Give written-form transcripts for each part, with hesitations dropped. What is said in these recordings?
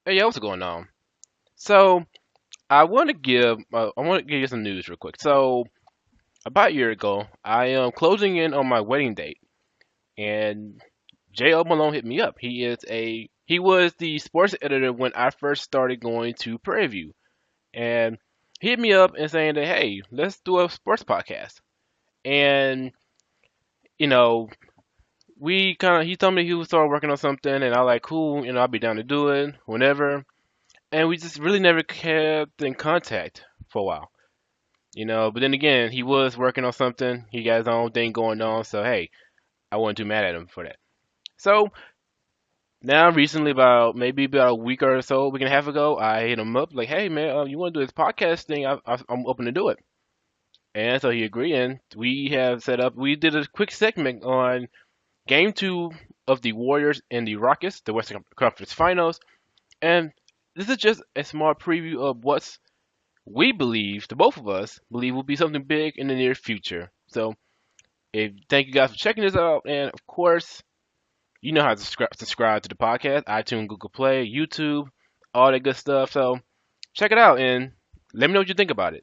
Hey, what's going on? So I want to give you some news real quick. So about a year ago, I am closing in on my wedding date, and J.O. Malone hit me up. He was the sports editor when I first started going to Prairie View, and he hit me up and saying that hey, let's do a sports podcast. And you know, he told me he was started working on something, and I like cool, I'll be down to do it whenever. And we just really never kept in contact for a while. But then again, he was working on something. He got his own thing going on. So, hey, I wasn't too mad at him for that. So, now recently, about a week or so, week and a half ago, I hit him up like, hey, man, you want to do this podcast thing? I'm open to do it. And so he agreed. And we did a quick segment on game two of the Warriors and the Rockets, the Western Conference Finals. And this is just a small preview of the both of us believe will be something big in the near future. So, thank you guys for checking this out, and of course, you know how to subscribe to the podcast: iTunes, Google Play, YouTube, all that good stuff. So, check it out and let me know what you think about it.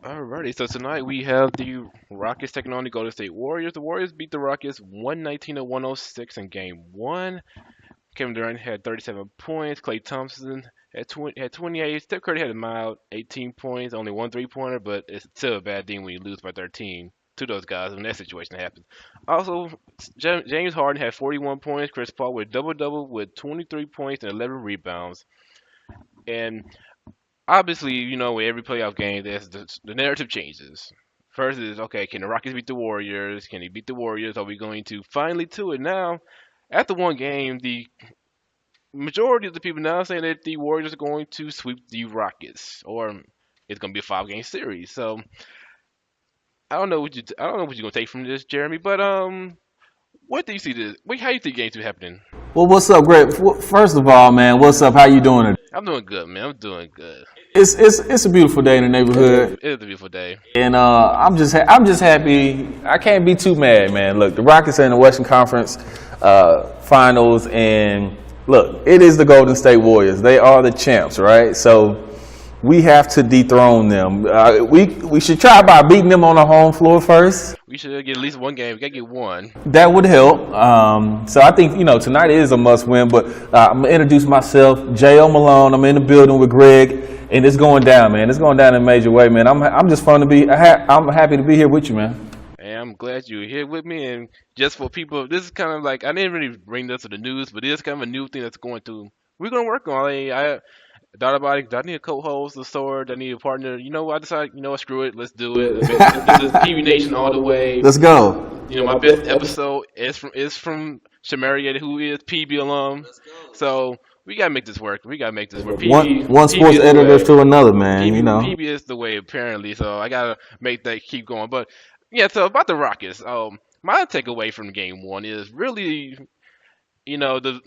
Alrighty, so tonight we have the Rockets taking on the Golden State Warriors. The Warriors beat the Rockets 119 to 106 in Game One. Kevin Durant had 37 points. Klay Thompson had 28. Steph Curry had a mild 18 points, only one three-pointer, but it's still a bad thing when you lose by 13 to those guys when that situation happens. Also, James Harden had 41 points. Chris Paul with double-double with 23 points and 11 rebounds. And obviously, with every playoff game, the narrative changes. First is, okay, can the Rockets beat the Warriors? Can they beat the Warriors? Are we going to finally to it now? After one game, the majority of the people now saying that the Warriors are going to sweep the Rockets, or it's going to be a five-game series. So I don't know what you're going to take from this, Jeremy. But what do you see this? Wait, how you think game two happening? Well, what's up, Greg? First of all, man, what's up? How you doing today? I'm doing good, man. I'm doing good. It's a beautiful day in the neighborhood, It is a beautiful day. and I'm just happy. I can't be too mad, man. Look, the Rockets are in the Western Conference Finals, and look, it is the Golden State Warriors. They are the champs, right? So we have to dethrone them. We should try by beating them on the home floor first. We should get at least one game. We gotta get one. That would help. So I think tonight is a must win. But I'm gonna introduce myself, J.O. Malone. I'm in the building with Greg, and it's going down, man. It's going down in a major way, man. I'm just fun to be. I'm happy to be here with you, man. And I'm glad you're here with me. And just for people, this is kind of like I didn't really bring this to the news, but it is kind of a new thing that's going to. We're gonna work on. I thought about it. I need a co-host, a sword. I need a partner. I decided. Screw it. Let's do it. Let's do this PV Nation all the way. Let's go. My best episode is from Shamaria, who is PB alum. So we gotta make this work. We gotta make this work. One sports editor to another, man. PB is the way apparently. So I gotta make that keep going. But yeah. So about the Rockets. My takeaway from game one is really. The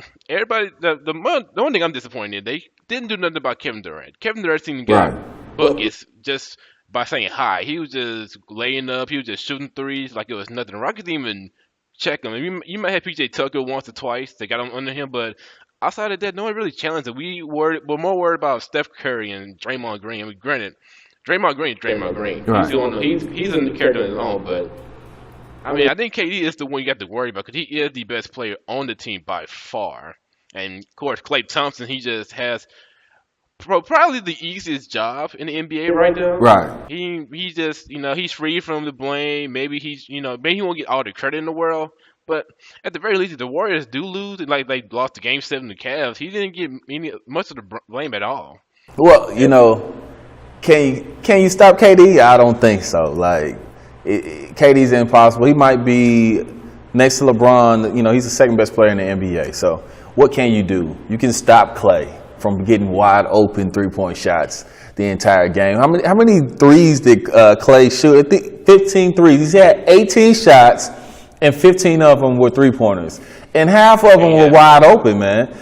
only thing I'm disappointed in, they didn't do nothing about Kevin Durant. Kevin Durant seemed to get buckets just by saying hi. He was just laying up. He was just shooting threes like it was nothing. The Rockets didn't even check him. You might have PJ Tucker once or twice. They got him under him, but outside of that, no one really challenged him. We're more worried about Steph Curry and Draymond Green. I mean, granted, Draymond Green is Draymond Green. Right. He's in the character of his own, but I mean, I think KD is the one you got to worry about because he is the best player on the team by far. And of course, Klay Thompson, he just has probably the easiest job in the NBA right now. Right. He just he's free from the blame. Maybe maybe he won't get all the credit in the world. But at the very least, if the Warriors do lose, like they lost the Game 7 to the Cavs, he didn't get much of the blame at all. Well, can you stop KD? I don't think so. Like. KD's impossible. He might be next to LeBron. He's the second best player in the NBA. So what can you do? You can stop Klay from getting wide open 3-point shots the entire game. How many threes did Klay shoot? I think 15 threes. He's had 18 shots, and 15 of them were 3-pointers. And half of them were wide open, man.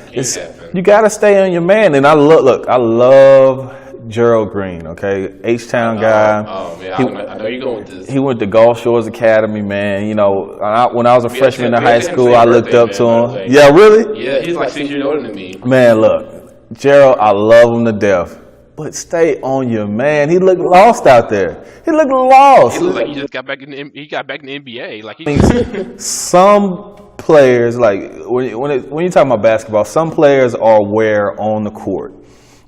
You got to stay on your man. And I love Gerald Green, okay? H-Town guy. Oh, man, I know you're going with this. He went to Gulf Shores Academy, man. You know, when I was a freshman in high school, I looked up to him. Yeah, really? Yeah, he's like 6 years older than me. Man, look, Gerald, I love him to death. But stay on your man. He looked lost out there. He looked lost. He looked like he just got back in the NBA. Like some players, like when you're talking about basketball, some players are where on the court.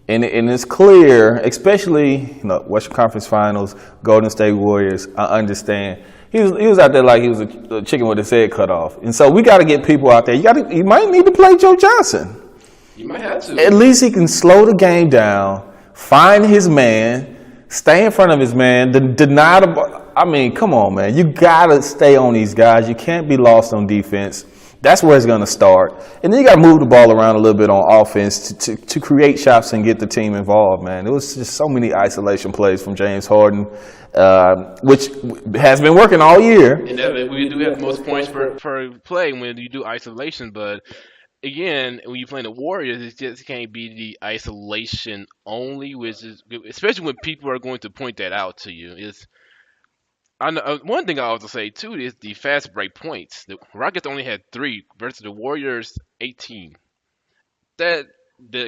And it's clear, especially Western Conference Finals, Golden State Warriors. I understand he was out there like he was a chicken with his head cut off, and so we got to get people out there. You might need to play Joe Johnson. You might have to. At least he can slow the game down, find his man, stay in front of his man, deny the ball. I mean, come on, man. You gotta stay on these guys. You can't be lost on defense. That's where it's going to start. And then you got to move the ball around a little bit on offense to create shots and get the team involved, man. It was just so many isolation plays from James Harden, which has been working all year. And we do have the most points per play when you do isolation. But, again, when you play the Warriors, it just can't be the isolation only, which is especially when people are going to point that out to you. One thing I also say, too, is the fast break points. The Rockets only had 3 versus the Warriors 18. That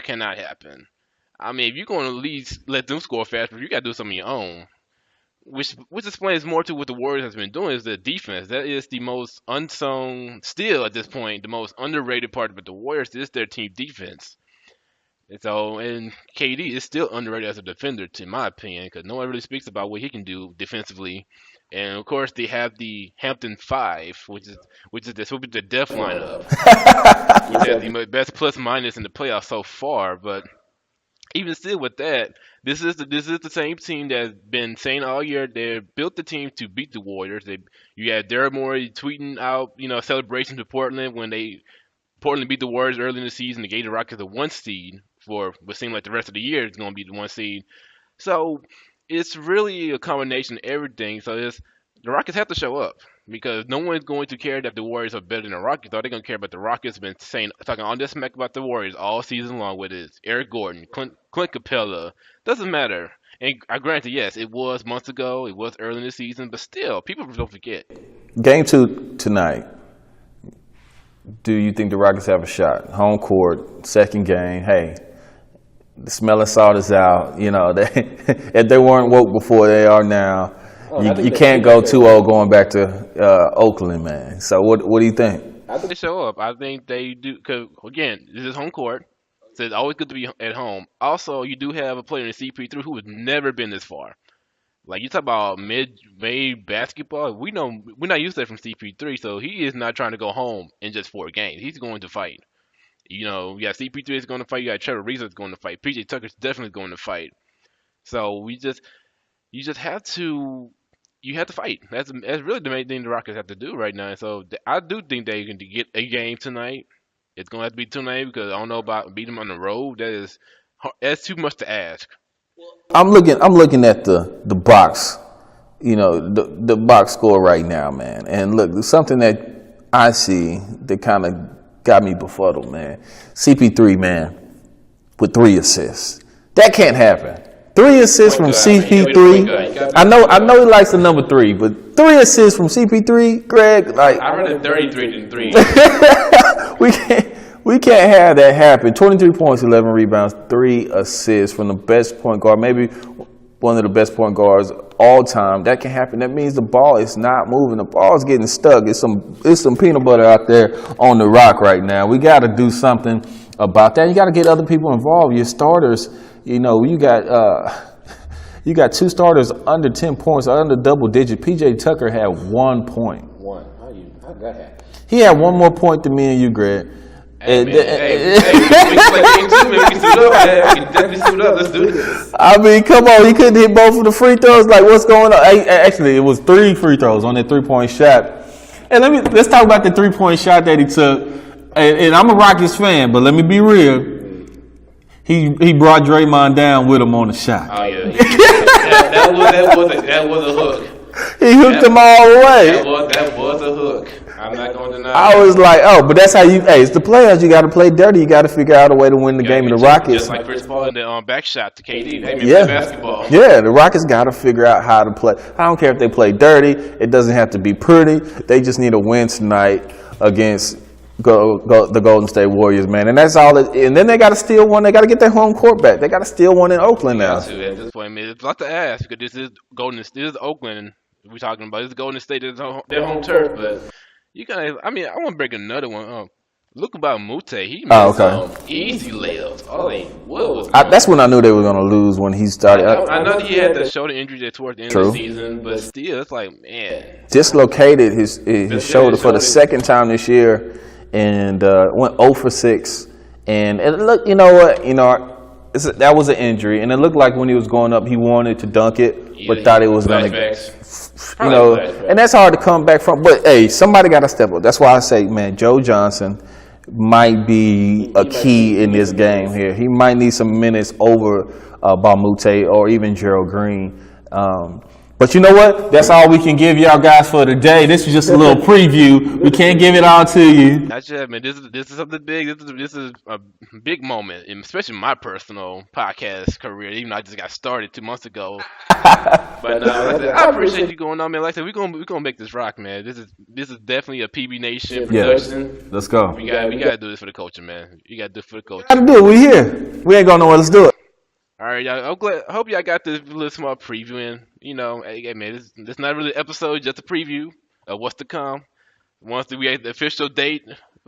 cannot happen. I mean, if you're going to at least let them score fast break, you got to do something of your own. Which explains more to what the Warriors has been doing is the defense. That is the most unsung, still at this point, the most underrated part of the Warriors is their team defense. And KD is still underrated as a defender, in my opinion, because no one really speaks about what he can do defensively. And of course, they have the Hampton 5, which is the death lineup, which has the best plus minus in the playoffs so far. But even still, with that, this is the same team that's been saying all year they built the team to beat the Warriors. You had Daryl Morey tweeting out celebrations to Portland when Portland beat the Warriors early in the season. They gave the Rockets a 1 seed for what seemed like the rest of the year is going to be the 1 seed. So it's really a combination of everything. So the Rockets have to show up because no one's going to care that the Warriors are better than the Rockets. All they're going to care about the Rockets. Been talking all this smack about the Warriors all season long, with it Eric Gordon, Clint Capella. Doesn't matter. And I granted, yes, it was months ago. It was early in the season, but still, people don't forget. Game 2 tonight. Do you think the Rockets have a shot? Home court, second game. Hey, the smelling salt is out. If they weren't woke before, they are now. You can't go 2-0 going back to Oakland, man. So what do you think? I think they show up. I think they do because, again, this is home court. So it's always good to be at home. Also, you do have a player in CP3 who has never been this far. Like, you talk about mid-May basketball, we know we're not used to that from CP3, so he is not trying to go home in just 4 games. He's going to fight. You got CP3 is going to fight. You got Trevor Ariza is going to fight. PJ Tucker's definitely going to fight. So you just have to fight. That's really the main thing the Rockets have to do right now. So I do think they can get a game tonight. It's going to have to be tonight because I don't know about beating them on the road. That's too much to ask. I'm looking at the box, the box score right now, man. And look, there's something that I see that kind of got me befuddled, man. CP3, man, with 3 assists. That can't happen. 3 assists from CP3. I know he likes the number 3, but 3 assists from CP3, Greg. Like, I read 33 than 3. We can't have that happen. 23 points, 11 rebounds, 3 assists from the best point guard, maybe one of the best point guards all time. That can happen. That means the ball is not moving. The ball is getting stuck. It's some peanut butter out there on the rock right now. We got to do something about that. You got to get other people involved. Your starters, you got 2 starters under 10 points, under double digit. PJ Tucker had 1 point. How did that happen? He had 1 more point than me and you, Greg. We can definitely suit up. Let's do this. I mean, come on. He couldn't hit both of the free throws. Like, what's going on? Actually, it was 3 free throws on that 3-point shot. And let's talk about the 3-point shot that he took. And I'm a Rockets fan, but let me be real. He brought Draymond down with him on the shot. Oh yeah, that was a hook. He hooked him all the way. That was a hook. I'm not gonna deny I that was one. like, oh, but that's how you. Hey, it's the playoffs. You got to play dirty. You got to figure out a way to win the You gotta game. be And the just Rockets, like Chris Paul in the back shot to KD. Hey man, play yeah, basketball. yeah, the Rockets got to figure out how to play. I don't care if they play dirty. It doesn't have to be pretty. They just need a win tonight against the Golden State Warriors, man. And that's all. And then they got to steal one. They got to get their home court back. They got to steal one in Oakland now. Got to at this point, man. It's a lot to ask because this is This is Oakland. We're talking about this is Golden State. This is their home turf, but you gotta. I mean, I want to break another one up. Look about Mute. He Oh, made okay. some easy layups. Oh, what was That's when I knew they were going to lose when he started. I know that he had the shoulder injury there towards the end of True. the season, but still, it's like, man. Dislocated his shoulder for the second time this year, and went 0 for 6. And look, you know what? That was an injury, and it looked like when he was going up, he wanted to dunk it, but thought it was going to, and that's hard to come back from. But hey, somebody got to step up. That's why I say, man, Joe Johnson might be a key in this game here. He might need some minutes over Bamute or even Gerald Green. But you know what? That's all we can give y'all guys for today. This is just a little preview. We can't give it all to you. That's it, man. This is something big. This is a big moment, and especially in my personal podcast career. Even though I just got started 2 months ago. But like I said, I appreciate you going on, man. Like I said, we're gonna make this rock, man. This is definitely a PB Nation production. Yeah. Let's go. We gotta do this for the culture, man. You gotta do it for the culture. Gotta do it. We here. We ain't going nowhere. Let's do it. All right, y'all. I hope y'all got this little small preview in. Hey, man, this not really an episode, just a preview of what's to come. Once we get the official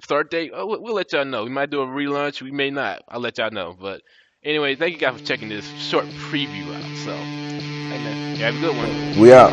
start date, we'll let y'all know. We might do a relaunch, we may not. I'll let y'all know. But anyway, thank you guys for checking this short preview out. So, hey man, you have a good one. We out.